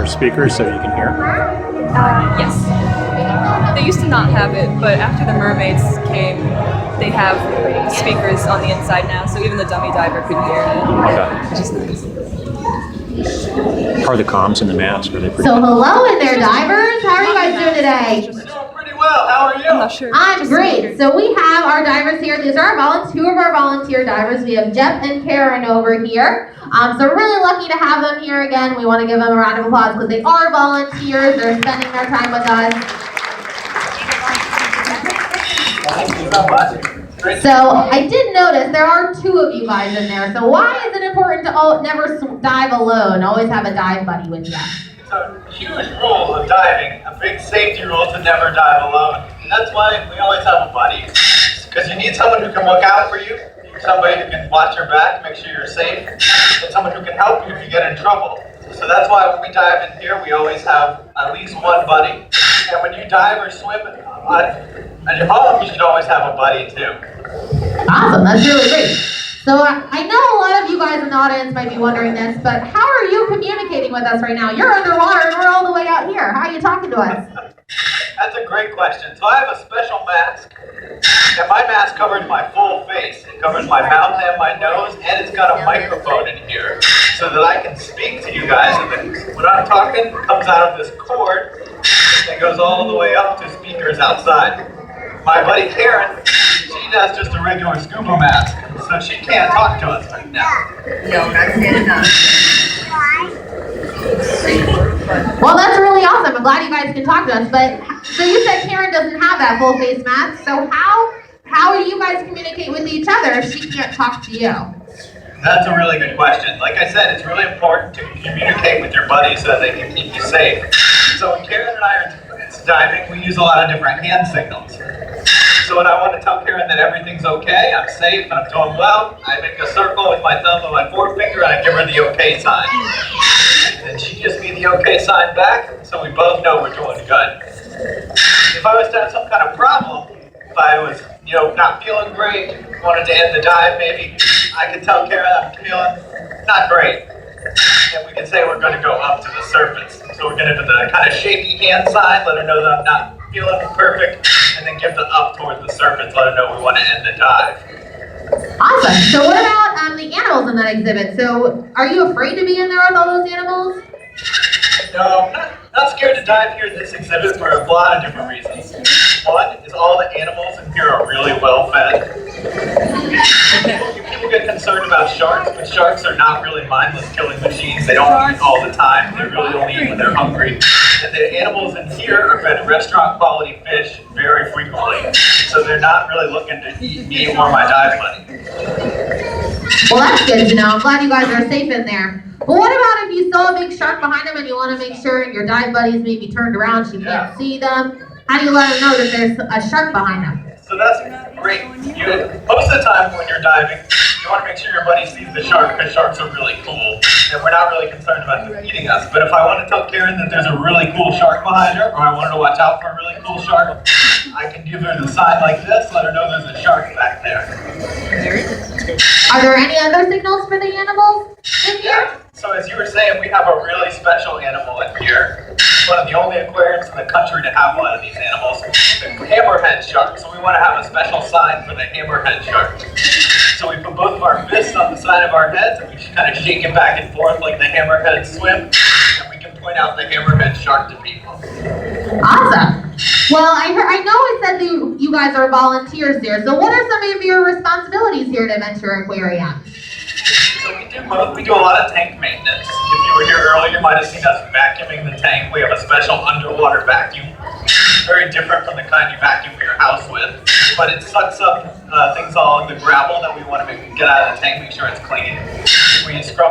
or speakers so you can hear? Yes. They used to not have it, but after the mermaids came, they have speakers on the inside now, so even the dummy diver could hear it, Okay. which is nice. How are the comms and the mask? Are they pretty So hello in there, divers. How are you guys doing today? We're doing pretty well. How are you? I'm not sure. I'm great. So we have our divers here. These are our two of our volunteer divers. We have Jeff and Karen over here. So we're really lucky to have them here again. We want to give them a round of applause because they are volunteers. They're spending their time with us. Thank you so much. Great. So I did notice there are two of you guys in there. So why is it important to never dive alone? Always have a dive buddy with you. It's a huge rule of diving, a big safety rule to never dive alone. And that's why we always have a buddy. Because you need someone who can look out for you, somebody who can watch your back, make sure you're safe, and someone who can help you if you get in trouble. So that's why when we dive in here, we always have at least one buddy. And when you dive or swim at your home, you should always have a buddy too. Awesome, that's really great. So I know a lot of you guys in the audience might be wondering this, but how are you communicating with us right now? You're underwater and we're all the way out here. How are you talking to us? That's a great question. So I have a special mask, and my mask covers my full face. It covers my mouth and my nose, and it's got a microphone in here so that I can speak to you guys. And then when I'm talking, it comes out of this cord and goes all the way up to speakers outside. My buddy Karen, she has just a regular scuba mask, so she can't talk to us right now. No, not good enough. Well, that's really awesome. I'm glad you guys can talk to us. But so you said Karen doesn't have that full face mask. So how do you guys communicate with each other if she can't talk to you? That's a really good question. Like I said, it's really important to communicate with your buddies so that they can keep you safe. So when Karen and I are diving, we use a lot of different hand signals. So when I want to tell Karen that everything's okay, I'm safe, and I'm doing well, I make a circle with my thumb and my forefinger, and I give her the okay sign. And she gives me the okay sign back, so we both know we're doing good. If I was to have some kind of problem, if I was, not feeling great, wanted to end the dive maybe, I could tell Karen I'm feeling not great. And we can say we're going to go up to the surface. So we're going to do the kind of shaky hand sign, let her know that I'm not feeling perfect, and then give the up towards the surface, let her know we want to end the dive. Awesome. So what about the animals in that exhibit? So are you afraid to be in there with all those animals? No, not scared to dive here at this exhibit for a lot of different reasons. One is all the animals in here are really well fed. People get concerned about sharks, but sharks are not really mindless killing machines. They don't eat all the time. They really only eat when they're hungry. And the animals in here are fed restaurant quality fish very frequently. So they're not really looking to eat me or my dive buddy. Well, that's good to know. I'm glad you guys are safe in there. But what about if you saw a big shark behind them and you want to make sure your dive buddies may be turned around so you can't see them? How do you let them know that there's a shark behind them? So that's great. Most of the time when you're diving, you want to make sure your buddy sees the shark because sharks are really cool. And we're not really concerned about them eating us. But if I want to tell Karen that there's a really cool shark behind her, or I want her to watch out for a really cool shark, I can give her the sign like this, let her know there's a shark back there. Are there any other signals for the animals in here? Yeah. So as you were saying, we have a really special animal in here. One of the only aquariums in the country to have one of these animals, the hammerhead shark. So we want to have a special sign for the hammerhead shark. So we put both of our fists on the side of our heads and we kind of shake it back and forth like the hammerhead swim. And we can point out the hammerhead shark to people. Awesome. Well, I know it said that you guys are volunteers here. So what are some of your responsibilities here at Adventure Aquarium? So we do a lot of tank maintenance. If you were here earlier, you might have seen us vacuuming the tank. We have a special underwater vacuum. Very different from the kind you vacuum your house with. But it sucks up things all in the gravel that we want to get out of the tank, make sure it's clean. We scrub